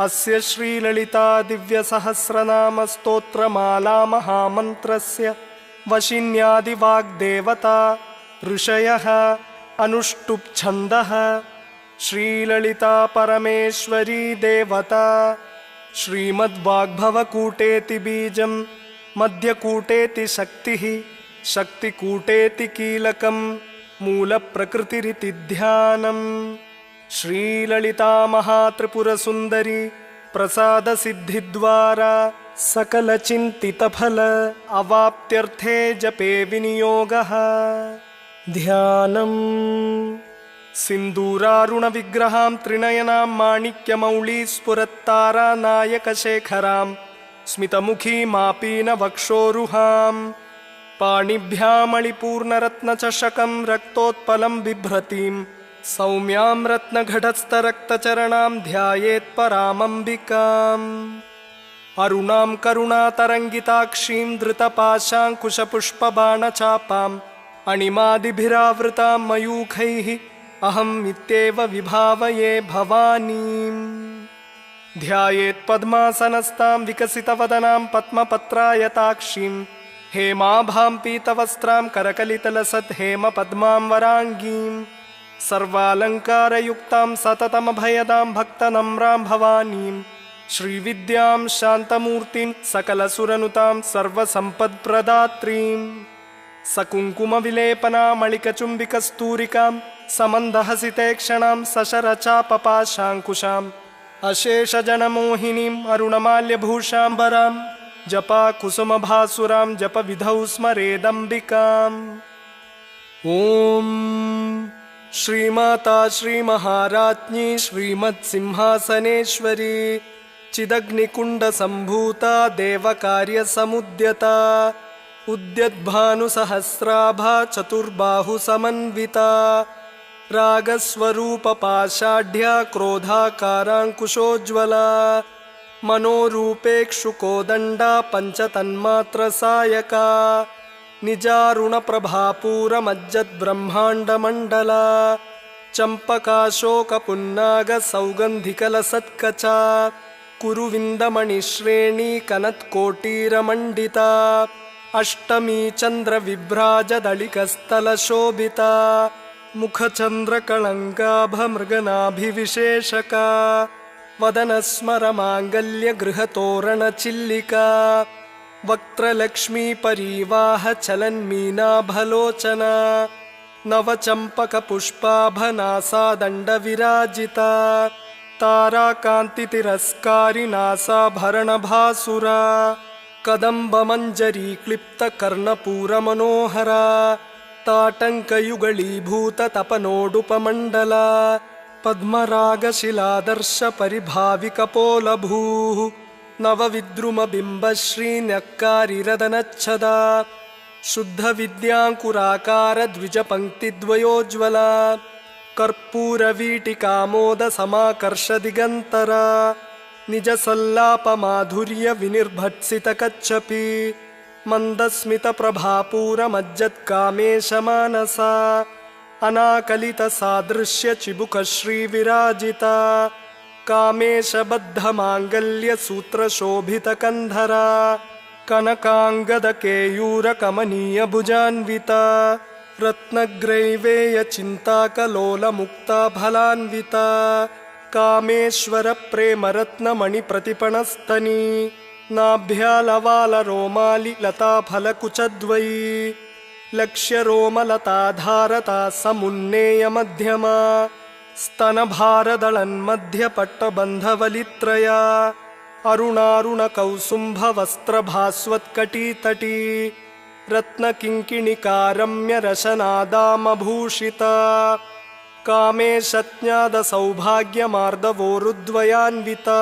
अस्य श्रीललिता दिव्यसहस्रनाम स्तोत्रमाला महामन्त्रस्य वशिन्यादिवाग्देवता ऋषयः अनुष्टुप् छन्दः। श्रीललिता परमेश्वरी देवता श्रीमद्वाग्भवकूटेति बीजं मध्यकूटेति शक्तिः शक्तिकूटेति कीलकं मूलप्रकृतिरिति ध्यानम्। श्रीललिता महात्रिपुरसुन्दरी प्रसादसिद्धिद्वारा सकलचिन्तितफल अवाप्त्यर्थे जपे विनियोगः। ध्यानम्। सिन्दूरारुणविग्रहां त्रिनयनां माणिक्यमौळीस्फुरत्तारानायकशेखरां स्मितमुखीमापीनवक्षोरुहां पाणिभ्यामणिपूर्णरत्नचषकं रक्तोत्पलं बिभ्रतीं सौम्यां रत्नघटस्थरक्तचरणां ध्यायेत्परामम्बिकाम्। अरुणां करुणातरङ्गिताक्षीं धृतपाशाङ्कुशपुष्पबाणचापाम् अणिमादिभिरावृतां मयूखैः अहमित्येव विभावये भवानीम्। ध्यायेत्पद्मासनस्तां विकसितवदनां पद्मपत्रायताक्षीं हेमाभां पीतवस्त्रां करकलितलसत् हेमपद्मां वराङ्गीं सर्वालङ्कारयुक्तां सततमभयदां भक्तनम्रां भवानीं श्रीविद्यां शान्तमूर्तिं सकलसुरनुतां सर्वसम्पत्प्रदात्रीं सकुङ्कुमविलेपनामलिकचुम्बिकस्तूरिकां समन्दहसितेक्षणां सशरचापपाशाङ्कुशाम् अशेषजनमोहिनीं अरुणमाल्यभूषाम्बरां जपाकुसुमभासुरां जपविधौ स्मरेदम्बिकाम्। ॐ श्रीमाता श्रीमहाराज्ञी श्रीमत्सिंहासनेश्वरी चिदग्निकुण्डसम्भूता देवकार्यसमुद्यता उद्यद्भानुसहस्राभा चतुर्बाहुसमन्विता रागस्वरूपपाषाढ्या क्रोधाकाराङ्कुशोज्ज्वला मनोरूपेक्षुकोदण्डा पञ्चतन्मात्रसायका निजारुणप्रभापूरमज्जद्ब्रह्माण्डमण्डला चम्पकाशोकपुन्नागसौगन्धिकलसत्कचा कुरुविन्दमणिश्रेणी कनत्कोटीरमण्डिता अष्टमी चन्द्रविभ्राजदलिकस्थलशोभिता मुखचन्द्रकळङ्काभमृगनाभिविशेषका वदनस्मरमाङ्गल्यगृहतोरणचिल्लिका वक्त्रलक्ष्मीपरीवाहचलन्मीनाभलोचना नवचम्पकपुष्पाभनासादण्डविराजिता ताराकान्तितिरस्कारिनासाभरणभासुरा कदम्बमञ्जरीक्लिप्तकर्णपूरमनोहरा ताटङ्कयुगलीभूततपनोडुपमण्डला पद्मरागशिलादर्शपरिभाविकपोलभूः नवविद्रुमबिम्बश्रीन्यक्कारिरदनच्छदा शुद्धविद्याङ्कुराकारद्विजपङ्क्तिद्वयोज्ज्वला कर्पूरवीटिकामोदसमाकर्षदिगन्तरा निजसल्लापमाधुर्यविनिर्भत्सितकच्छपि मन्दस्मितप्रभापूरमज्जत्कामेशमानसा अनाकलितसादृश्यचिबुकश्रीविराजिता कामेशबद्धमाङ्गल्यसूत्रशोभितकन्धरा कनकाङ्गदकेयूरकमनीयभुजान्विता रत्नग्रैवेयचिन्ताकलोलमुक्ताफलान्विता कामेश्वरप्रेमरत्नमणिप्रतिपणस्तनी नाभ्यालवालरोमालि लताफलकुचद्वयी लक्ष्यरोमलताधारता समुन्नेयमध्यमा स्तनभारदळन्मध्यपट्टबन्धवलित्रया अरुणारुणकौसुम्भवस्त्रभास्वत्कटीतटी रत्नकिङ्किणिकारम्यरशनादामभूषिता कामेशज्ञादसौभाग्यमार्दवोरुद्वयान्विता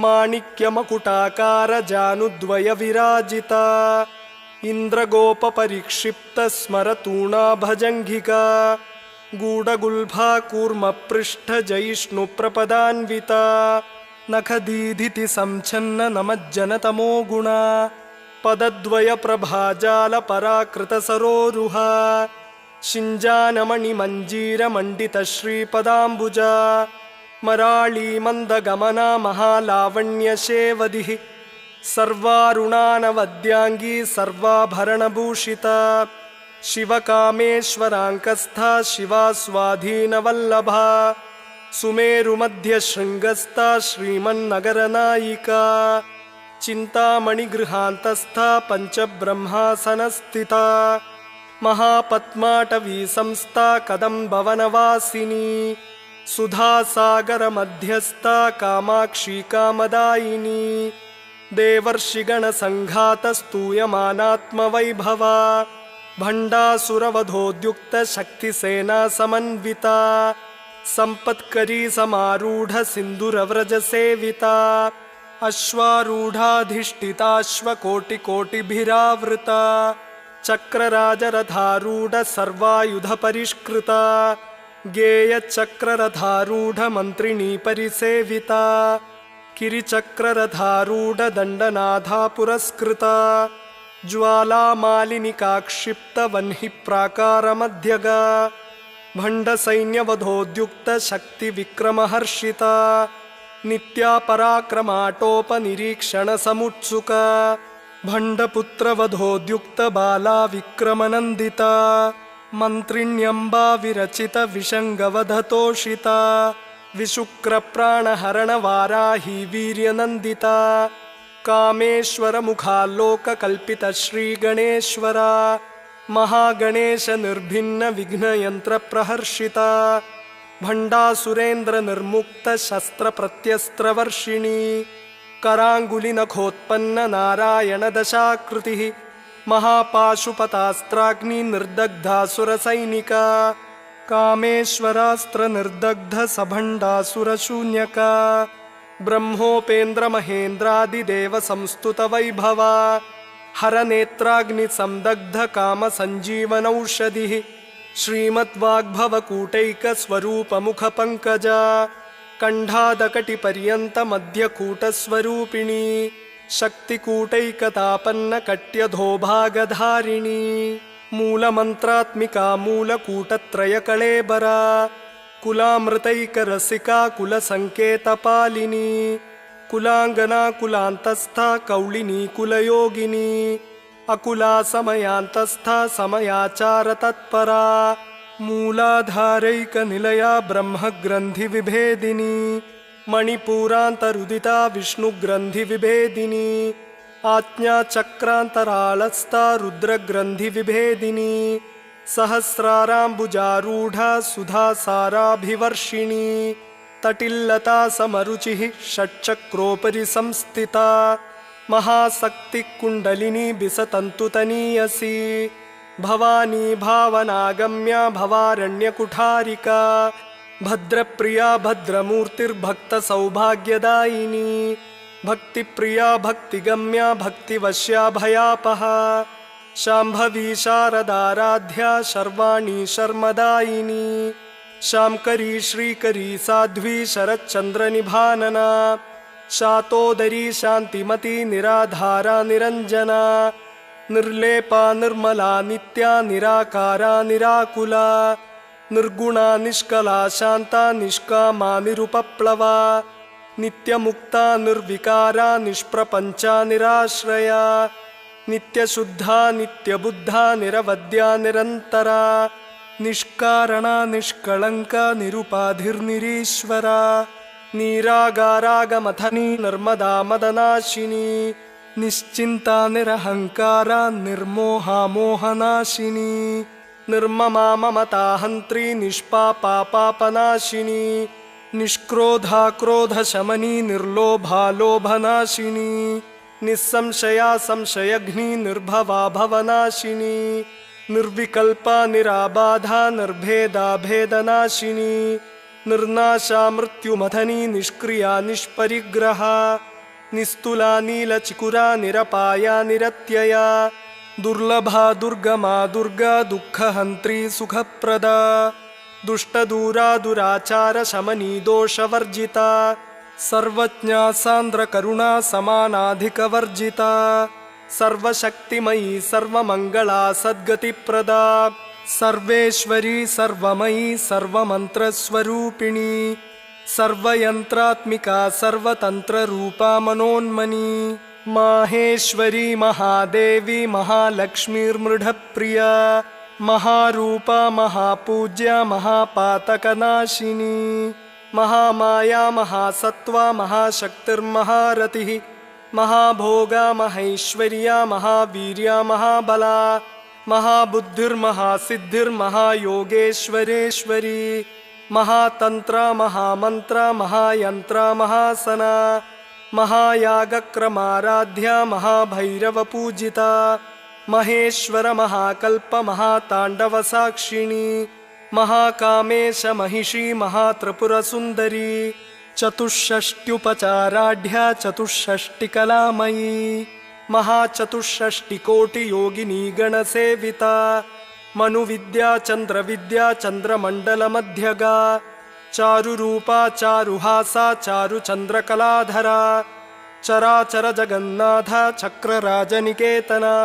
माणिक्यमकुटाकारजानुद्वयविराजिता इन्द्रगोपपरिक्षिप्तस्मरतूणाभजङ्घिका गूढगुल्फा कूर्मपृष्ठजयिष्णुप्रपदान्विता नखदीधितिसंच्छन्ननमज्जनतमो गुणा पदद्वयप्रभाजालपराकृतसरोरुहा शिञ्जानमणिमञ्जीरमण्डितश्रीपदाम्बुजा मराळी मन्दगमना महालावण्यशेवदिः सर्वारुणानवद्यांगी सर्वाभरणभूषिता शिवकामेश्वराङ्कस्था शिवा स्वाधीनवल्लभा सुमेरुमध्यशृङ्गस्था श्रीमन्नगरनायिका चिन्तामणिगृहान्तस्था पञ्चब्रह्मासनस्थिता महापद्माटवी संस्था कदम्बवनवासिनी सुधासागरमध्यस्था कामाक्षी कामदायिनी देवर्षिगणसङ्घातस्तूयमानात्मवैभवा भण्डासुरवधोद्युक्तशक्तिसेना समन्विता सम्पत्करी समारूढ सिन्दूरव्रजसेविता अश्वारूढाधिष्ठिताश्वकोटिकोटिभिरावृता चक्रराजरथारूढ सर्वायुधपरिष्कृता गेयचक्ररथारूढ मन्त्रिणी परिसेविता किरिचक्ररथारूढ दण्डनाथा पुरस्कृता ज्वालामालिनिकाक्षिप्तवह्निप्राकारमध्यगा भण्डसैन्यवधोद्युक्तशक्तिविक्रमहर्षिता नित्या पराक्रमाटोपनिरीक्षणसमुत्सुका भण्डपुत्रवधोद्युक्तबाला विक्रमनन्दिता मन्त्रिण्यम्बा विरचितविषङ्गवधतोषिता विशुक्रप्राणहरणवाराही वीर्यनन्दिता कामेश्वरमुखाल्लोककल्पितश्रीगणेश्वरा महागणेशनिर्भिन्नविघ्नयन्त्रप्रहर्षिता भण्डासुरेन्द्रनिर्मुक्तशस्त्रप्रत्यस्त्रवर्षिणी कराङ्गुलिनखोत्पन्ननारायणदशाकृतिः महापाशुपतास्त्राग्निनिर्दग्धासुरसैनिका कामेश्वरास्त्रनिर्दग्धसभण्डासुरशून्यका ब्रह्मोपेन्द्रमहेन्द्रादिदेवसंस्तुतवैभवा हरनेत्राग्निसंदग्धकामसञ्जीवनौषधिः श्रीमद्वाग्भवकूटैकस्वरूपमुखपङ्कजा कण्ठादकटिपर्यन्तमध्यकूटस्वरूपिणी शक्तिकूटैकतापन्नकट्यधोभागधारिणी मूलमन्त्रात्मिका मूलकूटत्रयकळेबरा कुलामृतैकरसिका कुलसङ्केतपालिनी कुलाङ्गना कुलान्तस्था कौलिनी कुलयोगिनी अकुला समयान्तस्था समयाचारतत्परा मूलाधारैकनिलया ब्रह्मग्रन्थिविभेदिनी मणिपूरान्तरुदिता विष्णुग्रन्थिविभेदिनी आज्ञाचक्रान्तराळस्था रुद्रग्रन्थिविभेदिनी सहस्राराम्बुजारूढा सुधासाराभिवर्षिणी तटिल्लता समरुचिः षट्चक्रोपरि संस्थिता महाशक्तिकुण्डलिनी बिसतन्तुतनीयसी भवानी भावनागम्या भवारण्यकुठारिका भद्रप्रिया भद्रमूर्तिर्भक्तसौभाग्यदायिनी भक्तिप्रिया भक्तिगम्या भक्तिवश्या भयापहा शाम्भवी शारदाराध्या शर्वाणी शर्मदायिनी शाम्करी श्रीकरी साध्वी शरच्चन्द्रनिभानना शातोदरी शान्तिमती निराधारा निरञ्जना निर्लेपा निर्मला नित्या निराकारा निराकुला निर्गुणा निष्कला शान्ता निष्कामा निरुपप्लवा नित्यमुक्ता निर्विकारा निष्प्रपञ्चा निराश्रया नित्यशुद्धा नित्यबुद्धा निरवद्या निरन्तरा निष्कारणा निष्कळङ्का निरुपाधिर्निरीश्वरा नीरागारागमथनी नर्मदा मदनाशिनी निश्चिन्ता निरहङ्कारा निर्मोहा मोहनाशिनी निर्ममा ममता हन्त्री निष्पापा पापनाशिनी निष्क्रोधा क्रोधशमनी निर्लोभा लोभनाशिनी निस्संशया संशयघ्नी निर्भवा भवनाशिनी निर्विकल्पा निराबाधा निर्भेदा भेदनाशिनी निर्नाशा मृत्युमथनी निष्क्रिया निष्परिग्रहा निस्तुला नीलचिकुरा निरपाया निरत्यया दुर्लभा दुर्गमा दुर्गा दुःखहन्त्री सुखप्रदा दुष्टदूरा दुराचार शमनी दोषवर्जिता सर्वज्ञा सान्द्रकरुणा समानाधिकवर्जिता सर्वशक्तिमयी सर्वमङ्गला सद्गतिप्रदा सर्वेश्वरी सर्वमयी सर्वमन्त्रस्वरूपिणी सर्वयन्त्रात्मिका सर्वतन्त्ररूपा मनोन्मनी माहेश्वरी महादेवी महालक्ष्मीर्मृढप्रिया महारूपा महापूज्या महापातकनाशिनी महामाया महासत्त्वा महाशक्तिर्महारतिः महाभोगा महैश्वर्या महावीर्या महाबला महाबुद्धिर्महासिद्धिर्महायोगेश्वरेश्वरी महातंत्रा महामंत्रा महायंत्रा महासना महायागक्रमाराध्या महाभैरवपूजिता महेश्वर महाकल्प महातांडवसाक्षिणी महाकामेश महिषी महात्रिपुरसुंदरी चतुष्षष्ट्युपचाराढ्या चतुष्षष्टिकलामयी महाचतुष्षष्टिकोटियोगिनी गणसेविता मनुविद्या चंद्रविद्या चंद्रमंडलमध्यगा चारुरूपा चारुहासा चारुचंद्रकलाधरा चराचर जगन्नाथ चक्रराजनिकेतना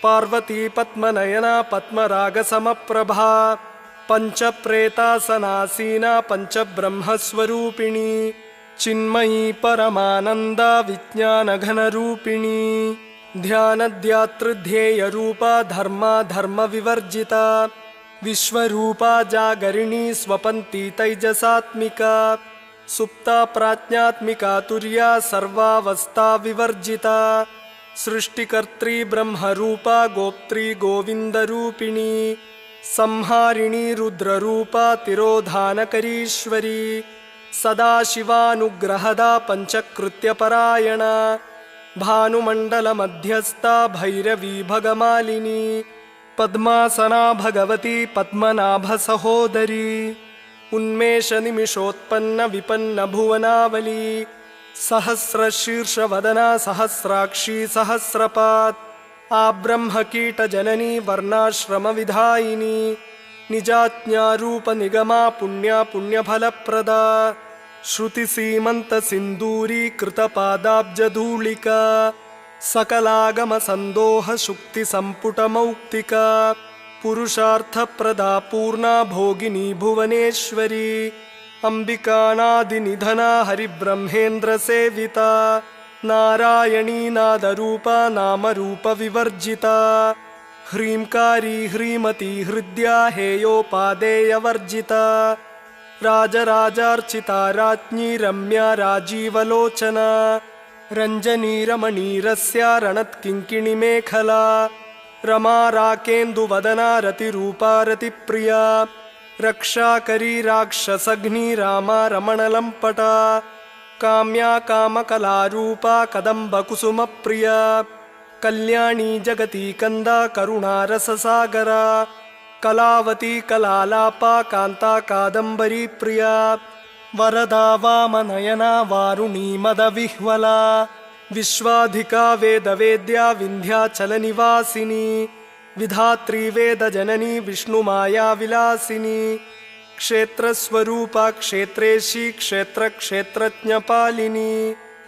पार्वती पद्मनयना पद्मरागसमप्रभा पंचप्रेतासनासीना पंचब्रह्मस्वरूपिणी चिन्मयी परमानंदा विज्ञानघनरूपिणी ध्यानध्यातृध्येयरूपा धर्मा धर्मविवर्जिता विश्वरूपा जागरिणी स्वपन्ती तैजसात्मिका सुप्ता प्राज्ञात्मिका तुर्या सर्वावस्था विवर्जिता सृष्टिकर्त्री ब्रह्मरूपा गोप्त्री गोविंदरूपिणी संहारिणी रुद्ररूपा तिरोधानकरीश्वरी सदाशिवानुग्रहदा पंचकृत्यपरायणा भानुमण्डलमध्यस्था भैरवी भगमालिनी पद्मासना भगवती पद्मनाभसहोदरी उन्मेषनिमिषोत्पन्न विपन्न भुवनावली सहस्रशीर्षवदना सहस्राक्षी सहस्रपात् आब्रह्मकीटजननी वर्णाश्रमविधायिनी निजाज्ञारूपनिगमा पुण्या पुण्यफलप्रदा श्रुतिसीमन्तसिन्दूरी कृतपादाब्जधूलिका सकलागमसन्दोहशुक्तिसम्पुटमौक्तिका पुरुषार्थप्रदा पूर्णा भोगिनी भुवनेश्वरी अम्बिकानादिनिधना हरिब्रह्मेन्द्रसेविता नारायणी नादरूपा नामरूपविवर्जिता ह्रींकारी ह्रीमती हृद्या हेयोपादेयवर्जिता राजराजार्चिता राज्ञी रम्या राजीवलोचना रञ्जनी रमणीरस्या रणत्किङ्किणिमेखला रमा राकेन्दुवदना रतिरूपा रतिप्रिया रक्षाकरी राक्षसघ्नी रामा रमणलम्पटा काम्या कामकलारूपा कदम्बकुसुमप्रिया कल्याणी जगती कंदा करुणारससागरा कलावती कलालापा कांता कादंबरी प्रिया वरदा वामनयना वारुणी मदविह्वला विश्वाधिका वेदवेद्या विन्ध्याचलनिवासिनी विधात्री वेदजननी विष्णुमाया विलासिनी क्षेत्रस्वरूपा क्षेत्रेशी क्षेत्रक्षेत्रज्ञपालिनी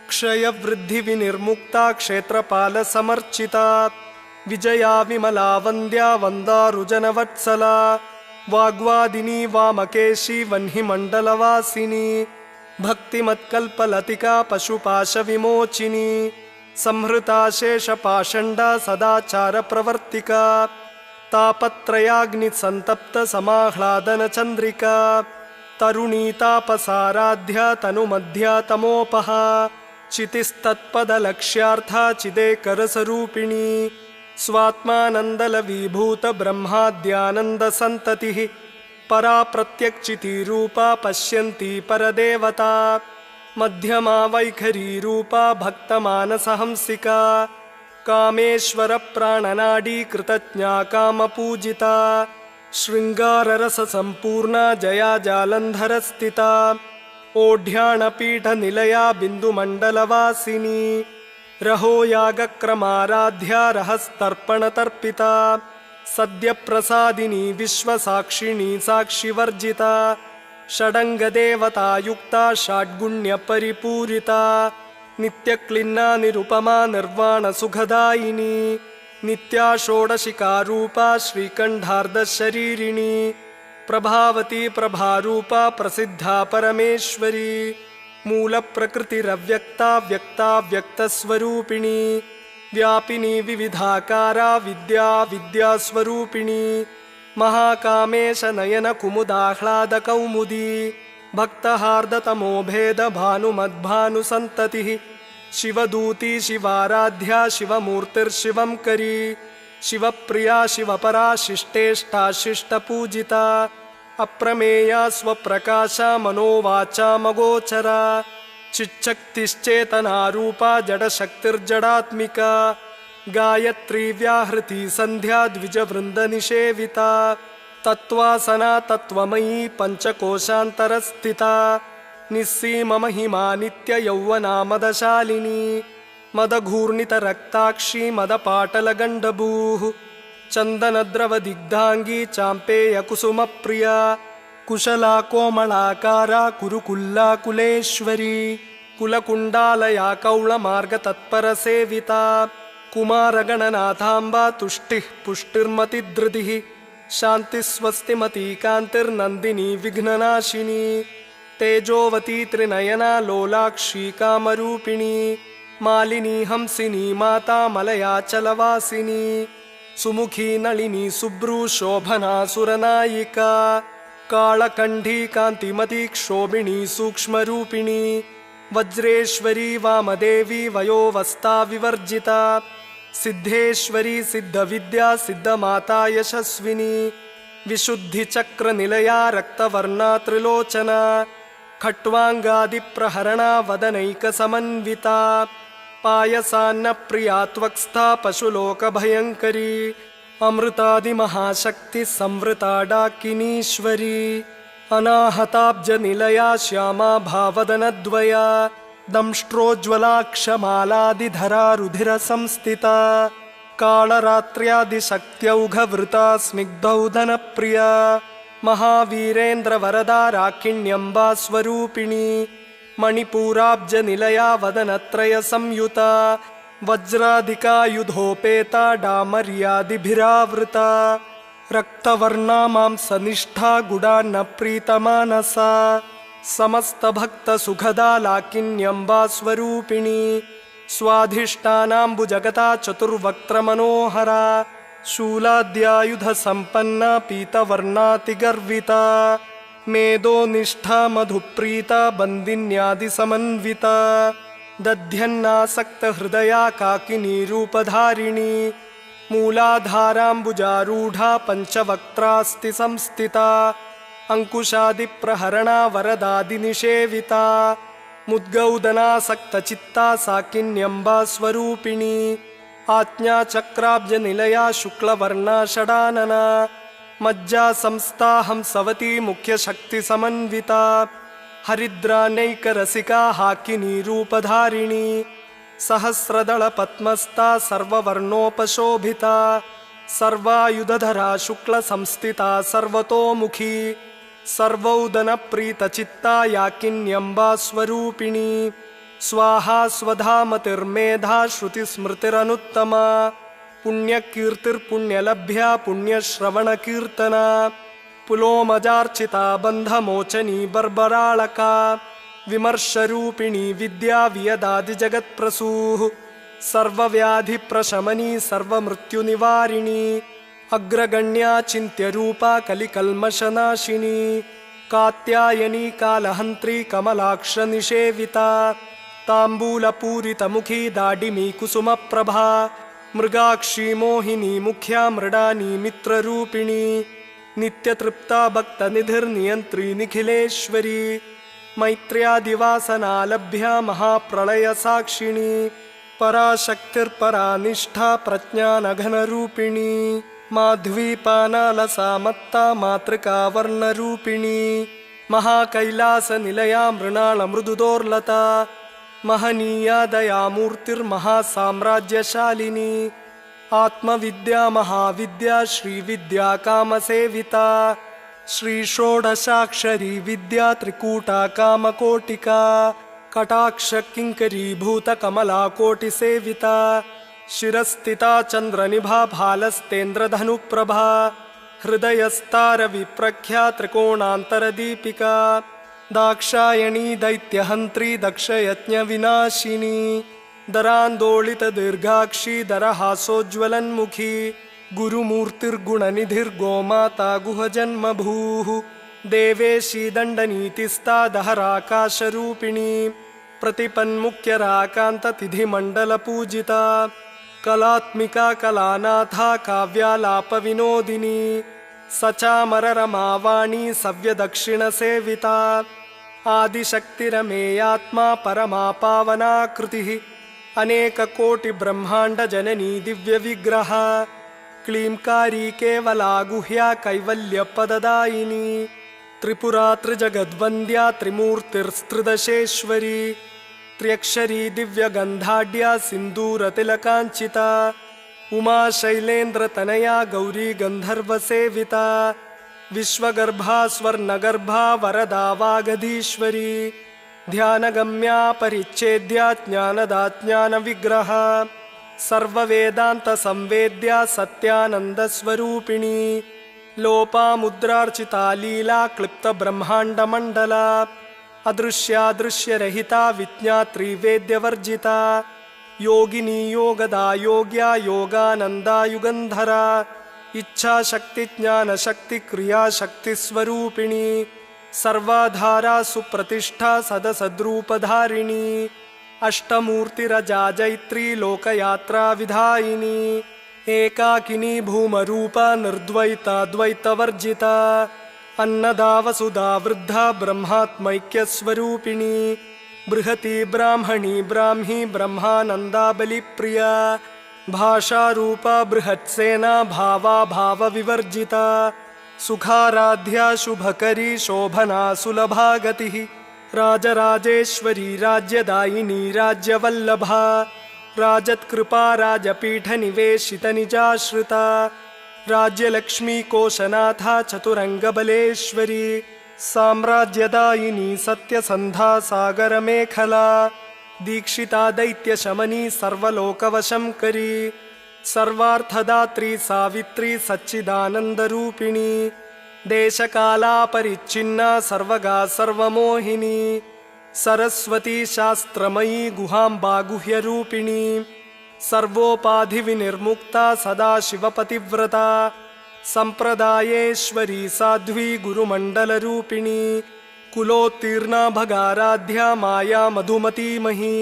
क्षयवृद्धिविनिर्मुक्ता क्षेत्रपालसमर्चिता विजया विमला वन्द्या वन्दारुजनवत्सला वाग्वादिनी वामकेशी वह्निमण्डलवासिनी भक्तिमत्कल्पलतिका पशुपाशविमोचिनी संहृता शेषपाषण्डा सदाचारप्रवर्तिका तापत्रयाग्निसन्तप्तसमाह्लादनचन्द्रिका तरुणी तापसाराध्या तनुमध्या तमोपहा चितिस्तत्पदलक्ष्यार्था चिदेकरसरूपिणी स्वात्मानन्दलवीभूत ब्रह्माद्यानन्दसन्ततिः परा प्रत्यक्चितिरूपा पश्यन्ती परदेवता मध्यमा वैखरी रूपा भक्तमानसहंसिका कामेश्वरप्राणनाडी कृतज्ञा कामपूजिता शृङ्गाररससम्पूर्णा जया जालन्धरस्थिता ओढ्याणपीठनिलया बिन्दुमण्डलवासिनी रहो यागक्रमाराध्या रहस्तर्पणतर्पिता सद्यप्रसादिनी विश्वसाक्षिणी साक्षिवर्जिता षडङ्गदेवतायुक्ता षड्गुण्यपरिपूरिता नित्यक्लिन्ना निरुपमा निर्वाणसुखदायिनी नित्या षोडशिकारूपा श्रीकण्ठार्धशरीरिणी प्रभावती प्रभारूपा प्रसिद्धा परमेश्वरी मूलप्रकृतिरव्यक्ता व्यक्ता व्यक्तस्वरूपिणी व्यापिनी विविधाकारा विद्या विद्यास्वरूपिणी महाकामेश नयन कुमुदाह्लादकौमुदी भक्तहार्दतमो भेद भानुमद्भानुसन्ततिः शिवदूती शिवाराध्या शिवमूर्तिर्शिवं करी शिवप्रिया शिवपरा शिष्टेष्टा शिष्टपूजिता अप्रमेया स्वप्रकाशा मनोवाचामगोचरा चिच्छक्तिश्चेतनारूपा जडशक्तिर्जडात्मिका गायत्री व्याहृति संध्या द्विजवृन्दनिषेविता तत्त्वासना तत्त्वमयी पञ्चकोशान्तरस्थिता निस्सीममहिमा नित्ययौवना मदशालिनी मदघूर्णितरक्ताक्षी मदपाटलगण्डभूः चन्दनद्रवदिग्धाङ्गी चाम्पेयकुसुमप्रिया कुशला कोमलाकारा कुरुकुल्ला कुलेश्वरी कुलकुण्डालया कौळमार्गतत्परसेविता कुमारगणनाथाम्बा तुष्टिः पुष्टिर्मतिधृतिः शान्तिस्वस्तिमती कान्तिर्नन्दिनी विघ्ननाशिनी तेजोवती त्रिनयना लोलाक्षी कामरूपिणी मालिनी हंसिनी माता मलयाचलवासिनी सुमुखी नलिनी सुब्रू शोभना सुरनायिका कालकण्ठी कान्तिमती क्षोभिणी सूक्ष्मरूपिणी वज्रेश्वरी वामदेवी वयोवस्था विवर्जिता सिद्धेश्वरी सिद्धविद्या सिद्धमाता यशस्विनी विशुद्धिचक्रनिलया रक्तवर्णा त्रिलोचना खट्वाङ्गादिप्रहरणा वदनैकसमन्विता पायसान्नप्रिया त्वक्स्था पशुलोकभयङ्करी अमृतादिमहाशक्ति संवृता डाकिनीश्वरी अनाहताब्जनिलया श्यामा भावदनद्वया दंष्ट्रोज्ज्वलाक्षमालादिधरा रुधिरसंस्थिता कालरात्र्यादिशक्त्यौघवृता स्निग्धौधनप्रिया महावीरेन्द्रवरदा राकिण्यम्बा स्वरूपिणी मणिपूराब्जनिलया वदनत्रयसंयुता वज्राधिकायुधोपेता डामर्यादिभिरावृता रक्तवर्णा मांसनिष्ठा गुडान्नप्रीतमानसा समस्तभक्तसुखदा लाकिन्यम्बा स्वरूपिणी स्वाधिष्ठानाम्बुजगता चतुर्वक्त्रमनोहरा शूलाद्यायुधसम्पन्ना पीतवर्णातिगर्विता मेदोनिष्ठा मधुप्रीता बन्दिन्यादिसमन्विता दध्यन्नासक्तहृदया काकिनी रूपधारिणी मूलाधाराम्बुजारूढा पञ्चवक्त्रास्ति संस्थिता अंकुशादिप्रहरणा वरदादिनिषेविता मुद्गौदनासक्तचित्ता साकिन्यम्बा स्वरूपिणी आज्ञाचक्राब्जनिलया शुक्लवर्णा षडानना मज्जा संस्था हंसवती मुख्यशक्तिसमन्विता हरिद्रानैकरसिका हाकिनी रूपधारिणी सहस्रदलपद्मस्था सर्ववर्णोपशोभिता सर्वायुधधरा शुक्लसंस्थिता सर्वतोमुखी सर्वौदनप्रीतचित्ता याकिन्यम्बा स्वरूपिणी स्वाहा स्वधामतिर्मेधा श्रुतिस्मृतिरनुत्तमा पुण्यकीर्तिर्पुण्यलभ्या पुण्यश्रवणकीर्तना पुलोमजार्चिता बन्धमोचनी बर्बराळका विमर्शरूपिणी विद्या वियदादिजगत्प्रसूः सर्वव्याधिप्रशमनी सर्वमृत्युनिवारिणी अग्रगण्या चिन्त्यरूपा कलिकल्मषनाशिनी कात्यायनी कालहन्त्री कमलाक्षनिषेविता ताम्बूलपूरितमुखी दाडिमी कुसुमप्रभा मृगाक्षी मोहिनी मुख्या मृडानी मित्ररूपिणी नित्यतृप्ता भक्तनिधिर्नियन्त्री निखिलेश्वरी मैत्र्यादिवासनालभ्या महाप्रलयसाक्षिणी पराशक्तिर्परा निष्ठा प्रज्ञानघनरूपिणी माध्वीपानालसा मत्ता मातृका वर्णरूपिणी महाकैलासनिलया मृणालमृदुदोर्लता महनीया दयामूर्तिर्महासाम्राज्यशालिनी आत्मविद्या महाविद्या श्रीविद्या कामसेविता श्रीषोडशाक्षरी विद्या त्रिकूटा कामकोटिका कटाक्षकिङ्करीभूतकमलाकोटिसेविता शिरस्थिता चन्द्रनिभा भालस्तेन्द्रधनुप्रभा हृदयस्तारविप्रख्या त्रिकोणान्तरदीपिका दाक्षायणी दैत्यहन्त्री दक्षयज्ञविनाशिनी दरान्दोलितदीर्घाक्षी दरहासोज्ज्वलन्मुखी गुरुमूर्तिर्गुणनिधिर्गोमाता गुहजन्मभूः देवेशी दण्डनीतिस्ता दहराकाशरूपिणी प्रतिपन्मुख्यराकान्ततिथिमण्डलपूजिता कलात्मिका कलानाथा काव्यालापविनोदिनी सचामररमावाणी सव्यदक्षिणसेविता आदिशक्तिरमेयात्मा परमा पावनाकृतिः अनेककोटिब्रह्माण्डजननी दिव्यविग्रह क्लींकारी केवला गुह्या कैवल्यपददायिनी त्रिपुरा त्रिजगद्वन्द्या त्रिमूर्तिस्त्रिदशेश्वरी त्र्यक्षरी दिव्यगन्धाढ्या सिन्दूरतिलकाञ्चिता उमा शैलेन्द्रतनया गौरी गन्धर्वसेविता विश्वगर्भा स्वर्णगर्भा वरदा वागधीश्वरी ध्यानगम्या परिच्छेद्या ज्ञानदा ज्ञानविग्रहा सर्ववेदान्तसंवेद्या सत्यानन्दस्वरूपिणी लोपामुद्रार्चिता लीला क्लिप्तब्रह्माण्डमण्डला अदृश्यादृश्यरहिता विज्ञात्री वेद्यवर्जिता योगिनी योगदा योग्या योगानन्दा युगन्धरा इच्छाशक्तिज्ञानशक्तिक्रियाशक्तिस्वरूपिणी सर्वाधारा सुप्रतिष्ठा सदसद्रूपधारिणी अष्टमूर्तिरजा जैत्री लोकयात्रा विधायिनी एकाकिनी भूमरूपा निर्द्वैता द्वैतवर्जिता अन्नदा वसुधा वृद्धा ब्रह्मात्मैक्यस्वरूपिणी बृहती ब्राह्मणी ब्राह्मी ब्रह्मानन्दा बलिप्रिया भाषारूपा बृहत्सेना भावा भावविवर्जिता सुखाराध्या शुभकरी शोभना सुलभा गतिः राजराजेश्वरी राज्यदायिनी राज्यवल्लभा राजत्कृपा राजपीठनिवेशितनिजाश्रिता राज्यलक्ष्मी कोशनाथा चतुरङ्गबलेश्वरी साम्राज्यदायिनी सत्यसन्धा सागरमेखला दीक्षिता दैत्यशमनी सर्वलोकवशंकरी सर्वार्थदात्री सावित्री सच्चिदानन्दरूपिणी देशकालापरिच्छिन्ना सर्वगा सर्वमोहिनी सरस्वती शास्त्रमयी गुहाम्बा गुह्यरूपिणी सर्वोपाधिविनिर्मुक्ता सदाशिवपतिव्रता सम्प्रदायेश्वरी साध्वी गुरुमण्डलरूपिणी कुलोत्तीर्णा भगाराध्या माया मधुमतीमही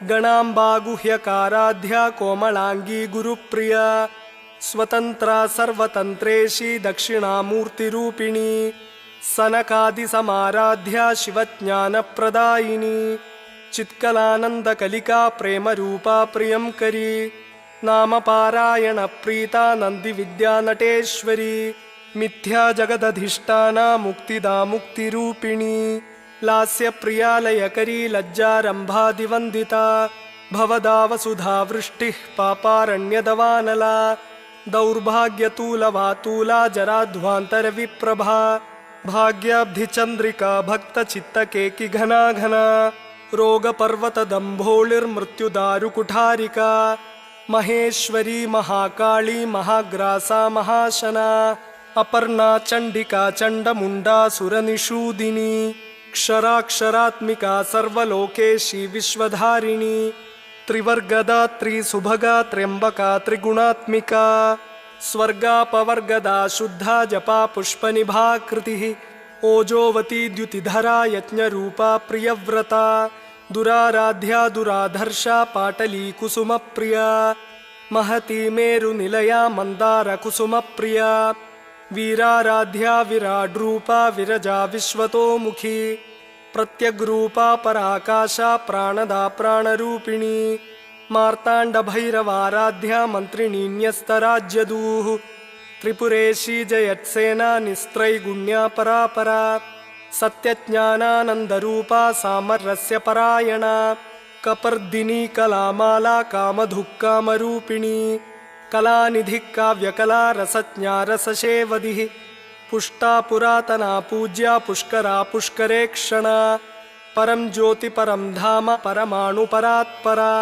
गणाम्बा गुह्यकाराध्या कोमलांगी गुरुप्रिया स्वतंत्रा सर्वतंत्रेशी दक्षिणामूर्तिरूपिणी सनकादिसमाराध्या शिवज्ञानप्रदायिनी चित्कलानन्दकलिका प्रेमरूपा प्रियंकरी नामपारायणप्रीता नन्दिविद्यानटेश्वरी मिथ्या जगदधिष्ठाना मुक्तिदा मुक्तिरूपिणी लास्यप्रिया लयकरी लज्जारम्भादिवन्दिता भवदा वसुधा वृष्टिः पापारण्यदवानला दौर्भाग्यतूलवातूला जराध्वान्तरविप्रभा भाग्याब्धिचन्द्रिका भक्तचित्तकेकि घना घना रोगपर्वतदम्भोळिर्मृत्युदारुकुठारिका महेश्वरी महाकाली महाग्रासा महाशना अपर्णा चण्डिका चण्डमुण्डा सुरनिषूदिनी क्षराक्षरात्मिका सर्वलोकेशी विश्वधारिणी त्रिवर्गदा त्रिसुभगा त्र्यम्बका त्रिगुणात्मिका स्वर्गापवर्गदा शुद्धा जपा पुष्पनिभाकृतिः ओजोवती द्युतिधरा यज्ञरूपा प्रियव्रता दुराराध्या दुराधर्षा पाटली कुसुमप्रिया महती मेरुनिलया मन्दारकुसुमप्रिया वीराराध्या विराड्रूपा विरजा विश्वतोमुखी प्रत्यग्रूपा पराकाशा प्राणदा प्राणरूपिणी मार्ताण्डभैरवाराध्या मन्त्रिणीन्यस्तराज्यदूः त्रिपुरेशी जयत्सेना निस्त्रैगुण्या परापरा सत्यज्ञानानन्दरूपा सामरस्यपरायणा कपर्दिनी कलामाला कामधुक्कामरूपिणी कलानिधिः काव्यकला रसज्ञा रससेवधिः पुष्टा पुरातना पूज्या पुष्करा पुष्करेक्षणा परं ज्योति परं धाम परमाणुपरात्परा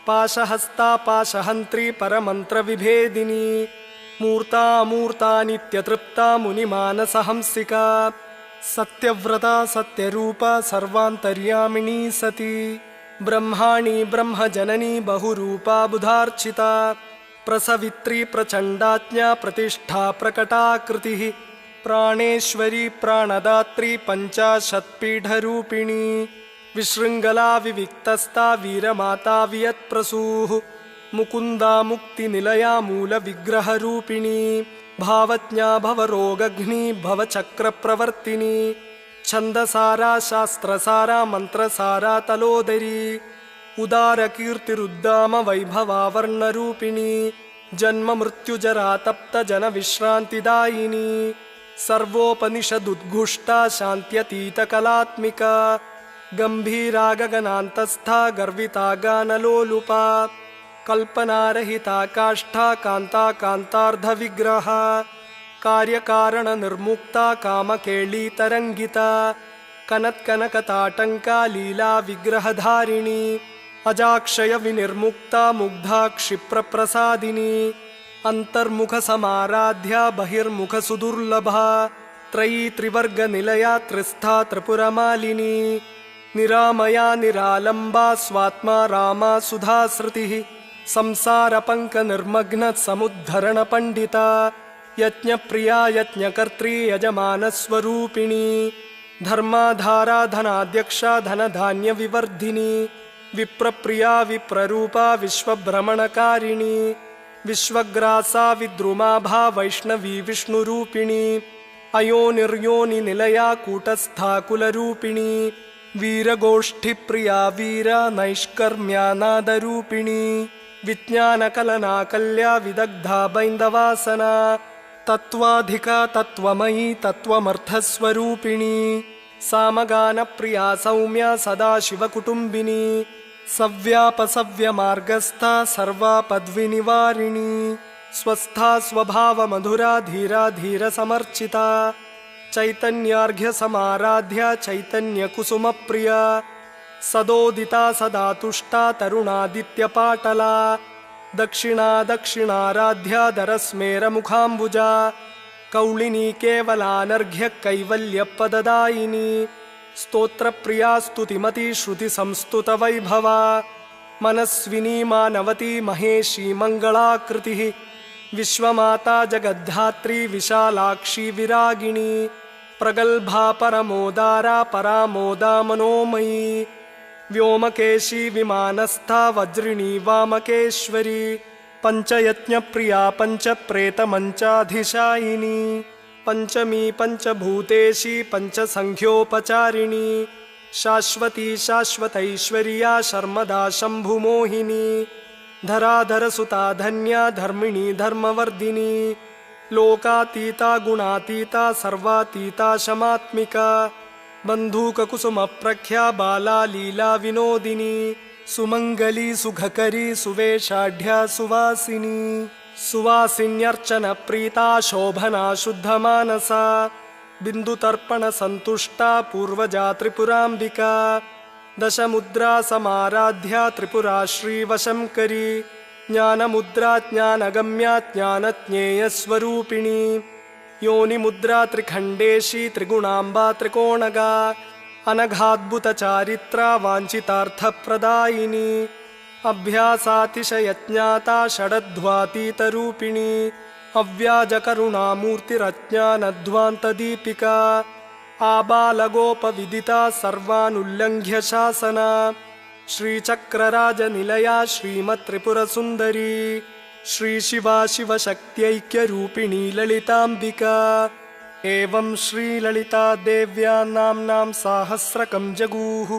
पाशहस्ता पाशहन्त्री परमन्त्रविभेदिनी मूर्ता नित्यतृप्ता मुनिमानसहंसिका सत्यव्रता सत्यरूपा सर्वान्तर्यामिणी सती ब्रह्माणी ब्रह्मजननी बहुरूपा बुधार्चिता प्रसवित्री प्रचण्डाज्ञा प्रतिष्ठा प्रकटाकृतिः प्राणेश्वरी प्राणदात्री पञ्चाशत्पीठरूपिणी विशृङ्गला विविक्तस्था वीरमाता वियत्प्रसूः मुकुन्दा मुक्तिनिलया मूलविग्रहरूपिणी भावज्ञा भवरोगघ्नी भवचक्रप्रवर्तिनी छन्दसारा शास्त्रसारा मन्त्रसारा तलोदरी उदारकीर्तिरुद्दाम वैभवावर्णरूपिणी जन्ममृत्युजरा तप्तजनविश्रान्तिदायिनी सर्वोपनिषदुद्घुष्टा शान्त्यतीतकलात्मिका गम्भीरा गगनान्तस्था गर्विता गानलोलुपा कल्पनारहिता काष्ठा कान्ता कान्तार्धविग्रहा कार्यकारणनिर्मुक्ता कामकेळीतरङ्गिता कनत्कनकताटङ्का लीला विग्रहधारिणी अजाक्षयविनिर्मुक्ता मुग्धा क्षिप्रप्रसादिनी अन्तर्मुखसमाराध्या बहिर्मुखसुदुर्लभा त्रयी त्रिवर्गनिलया त्रिस्था त्रिपुरमालिनी निरामया निरालम्बा स्वात्मा रामा सुधाश्रुतिः संसारपङ्कनिर्मग्नसमुद्धरणपण्डिता यज्ञप्रिया यज्ञकर्त्री यजमानस्वरूपिणी धर्माधारा धनाध्यक्षा धनधान्यविवर्धिनी विप्रप्रिया विप्ररूपा विश्वभ्रमणकारिणी विश्वग्रासा विद्रुमाभा वैष्णवी विष्णुरूपिणी अयोनिर्योनिनिलया कूटस्था कुलरूपिणी वीरगोष्ठिप्रिया वीरा नैष्कर्म्यानादरूपिणी विज्ञानकलनाकल्या विदग्धा बैन्दवासना तत्त्वाधिका तत्त्वमयी तत्त्वमर्थस्वरूपिणी सामगानप्रिया सौम्या सदाशिवकुटुम्बिनी सव्यापसव्यमार्गस्था सर्वापद्विनिवारिणी स्वस्था स्वभावमधुरा धीरा धीरसमर्चिता चैतन्यार्घ्यसमाराध्या चैतन्यकुसुमप्रिया सदोदिता सदा तुष्टा तरुणादित्यपाटला दक्षिणा दक्षिणाराध्या दरस्मेरमुखाम्बुजा कौलिनी केवलानर्घ्य कैवल्यपददायिनी स्तोत्रप्रिया स्तुतिमती श्रुतिसंस्तुतवैभवा मनस्विनी मानवती महेशी मङ्गलाकृतिः विश्वमाता जगद्धात्री विशालाक्षी विरागिणी प्रगल्भा परमोदारा परामोदा मनोमयी व्योमकेशी विमानस्था वज्रिणी वामकेश्वरी पञ्चयज्ञप्रिया पञ्चप्रेतमञ्चाधिशायिनी पञ्चमी पञ्चभूतेशी पञ्चसङ्ख्योपचारिणी शाश्वती शाश्वतैश्वर्या शर्मदा शम्भुमोहिनी धराधरसुता धन्या धर्मिणी धर्मवर्धिनी लोकातीता गुणातीता सर्वातीता शमात्मिका बन्धूककुसुमप्रख्या बाला लीला विनोदिनी सुमङ्गली सुखकरी सुवेशाढ्या सुवासिनी सुवासिन्यर्चनप्रीता शोभना शुद्धमानसा बिन्दुतर्पणसन्तुष्टा पूर्वजा त्रिपुराम्बिका दशमुद्रा समाराध्या त्रिपुरा श्रीवशंकरी ज्ञानमुद्रा ज्ञानगम्या ज्ञानज्ञेयस्वरूपिणी योनिमुद्रा त्रिखण्डेशी त्रिगुणाम्बा त्रिकोणगा अनघाद्भुतचारित्रा वाञ्छितार्थप्रदायिनी अभ्यासातिशयज्ञाता षडध्वातीतरूपिणी अव्याजकरुणामूर्तिरज्ञानध्वान्तदीपिका आबालगोपविदिता सर्वानुल्लङ्घ्य शासना श्रीचक्रराजनिलया श्रीमत्त्रिपुरसुन्दरी श्रीशिवा शिवशक्त्यैक्यरूपिणी ललिताम्बिका एवं श्रीललिता देव्या नाम्नां साहस्रकं जगूः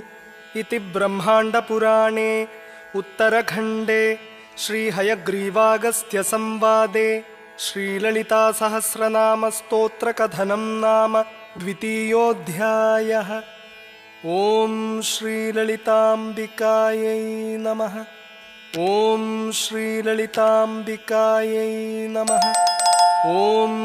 इति ब्रह्माण्डपुराणे उत्तरखण्डे श्रीहयग्रीवागस्त्यसंवादे श्रीललितासहस्रनामस्तोत्रकथनं नाम द्वितीयोऽध्यायः। ॐ श्रीललिताम्बिकायै नमः। ॐ श्रीललिताम्बिकायै नमः। ॐ